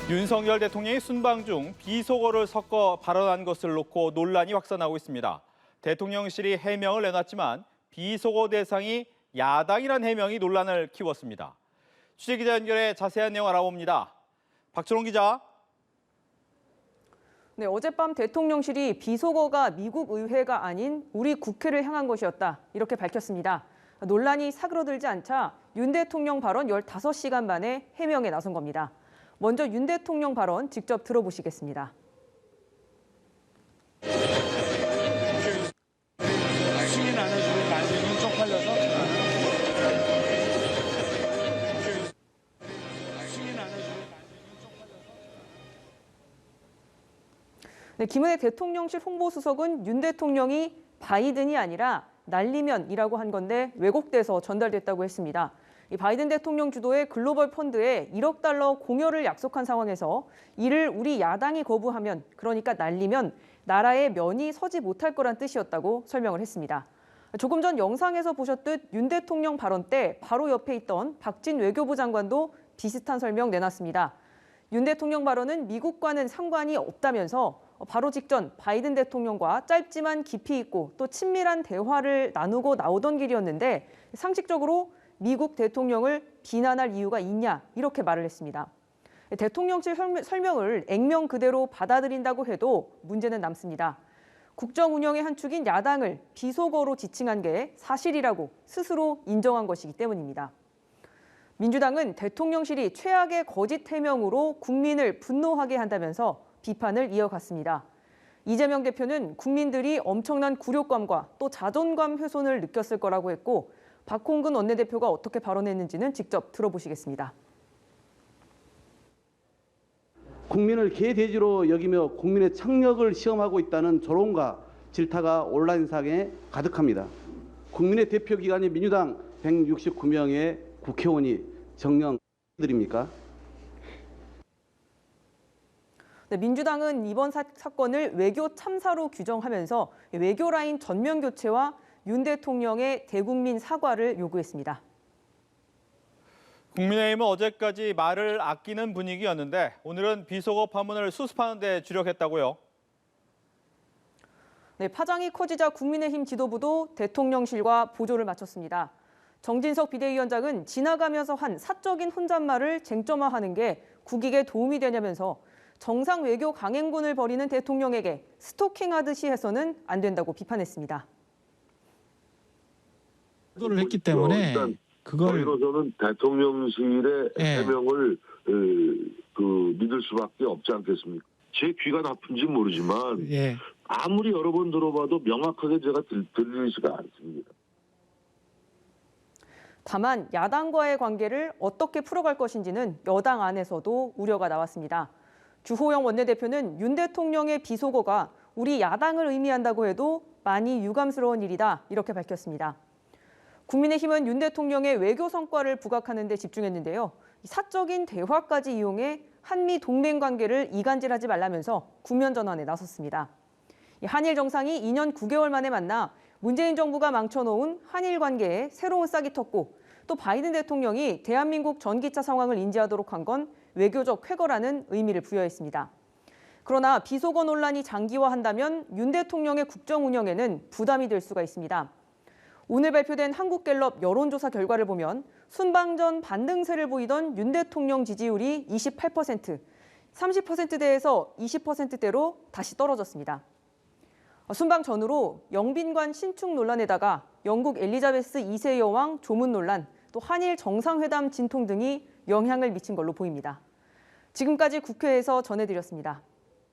윤석열 대통령이 순방 중 비속어를 섞어 발언한 것을 놓고 논란이 확산하고 있습니다. 대통령실이 해명을 내놨지만 비속어 대상이 야당이란 해명이 논란을 키웠습니다. 취재기자 연결해 자세한 내용 알아봅니다. 박철웅 기자. 네, 어젯밤 대통령실이 비속어가 미국 의회가 아닌 우리 국회를 향한 것이었다, 이렇게 밝혔습니다. 논란이 사그러들지 않자 윤 대통령 발언 15시간 만에 해명에 나선 겁니다. 먼저 윤 대통령 발언 직접 들어보시겠습니다. 승인 안 해주고 만지면 쪽팔려서 승인 안 해주고 만지면 쪽팔려서. 네, 김은혜 대통령실 홍보수석은 윤 대통령이 바이든이 아니라 날리면이라고 한 건데 왜곡돼서 전달됐다고 했습니다. 이 바이든 대통령 주도의 글로벌 펀드에 1억 달러 공여를 약속한 상황에서 이를 우리 야당이 거부하면, 그러니까 날리면 나라의 면이 서지 못할 거란 뜻이었다고 설명을 했습니다. 조금 전 영상에서 보셨듯 윤 대통령 발언 때 바로 옆에 있던 박진 외교부 장관도 비슷한 설명 내놨습니다. 윤 대통령 발언은 미국과는 상관이 없다면서 바로 직전 바이든 대통령과 짧지만 깊이 있고 또 친밀한 대화를 나누고 나오던 길이었는데 상식적으로 미국 대통령을 비난할 이유가 있냐, 이렇게 말을 했습니다. 대통령실 설명을 액면 그대로 받아들인다고 해도 문제는 남습니다. 국정 운영의 한 축인 야당을 비속어로 지칭한 게 사실이라고 스스로 인정한 것이기 때문입니다. 민주당은 대통령실이 최악의 거짓 해명으로 국민을 분노하게 한다면서 비판을 이어갔습니다. 이재명 대표는 국민들이 엄청난 굴욕감과 또 자존감 훼손을 느꼈을 거라고 했고, 박홍근 원내대표가 어떻게 발언했는지는 직접 들어보시겠습니다. 국민을 개돼지로 여기며 국민의 창력을 시험하고 있다는 조롱과 질타가 온라인상에 가득합니다. 국민의 대표기관인 민주당 169명의 국회의원이 정령드립니까? 네, 민주당은 이번 사건을 외교 참사로 규정하면서 외교 라인 전면 교체와 윤 대통령의 대국민 사과를 요구했습니다. 국민의힘은 어제까지 말을 아끼는 분위기였는데 오늘은 비속어 파문을 수습하는 데 주력했다고요. 네, 파장이 커지자 국민의힘 지도부도 대통령실과 보조를 마쳤습니다. 정진석 비대위원장은 지나가면서 한 사적인 혼잣말을 쟁점화하는 게 국익에 도움이 되냐면서 정상 외교 강행군을 벌이는 대통령에게 스토킹하듯이 해서는 안 된다고 비판했습니다. 의도를 했기 때문에 일단 그걸 저희로서는 대통령실의 해명을 믿을 수밖에 없지 않겠습니까? 제 귀가 나쁜지 모르지만 아무리 여러 번 들어봐도 명확하게 제가 들리지가 않습니다. 다만 야당과의 관계를 어떻게 풀어갈 것인지는 여당 안에서도 우려가 나왔습니다. 주호영 원내대표는 윤 대통령의 비속어가 우리 야당을 의미한다고 해도 많이 유감스러운 일이다, 이렇게 밝혔습니다. 국민의힘은 윤 대통령의 외교 성과를 부각하는 데 집중했는데요. 사적인 대화까지 이용해 한미 동맹 관계를 이간질하지 말라면서 국면 전환에 나섰습니다. 한일 정상이 2년 9개월 만에 만나 문재인 정부가 망쳐놓은 한일 관계에 새로운 싹이 텄고, 또 바이든 대통령이 대한민국 전기차 상황을 인지하도록 한 건 외교적 쾌거라는 의미를 부여했습니다. 그러나 비속어 논란이 장기화한다면 윤 대통령의 국정 운영에는 부담이 될 수가 있습니다. 오늘 발표된 한국갤럽 여론조사 결과를 보면 순방 전 반등세를 보이던 윤 대통령 지지율이 28%, 30%대에서 20%대로 다시 떨어졌습니다. 순방 전후로 영빈관 신축 논란에다가 영국 엘리자베스 2세 여왕 조문 논란, 또 한일 정상회담 진통 등이 영향을 미친 걸로 보입니다. 지금까지 국회에서 전해드렸습니다.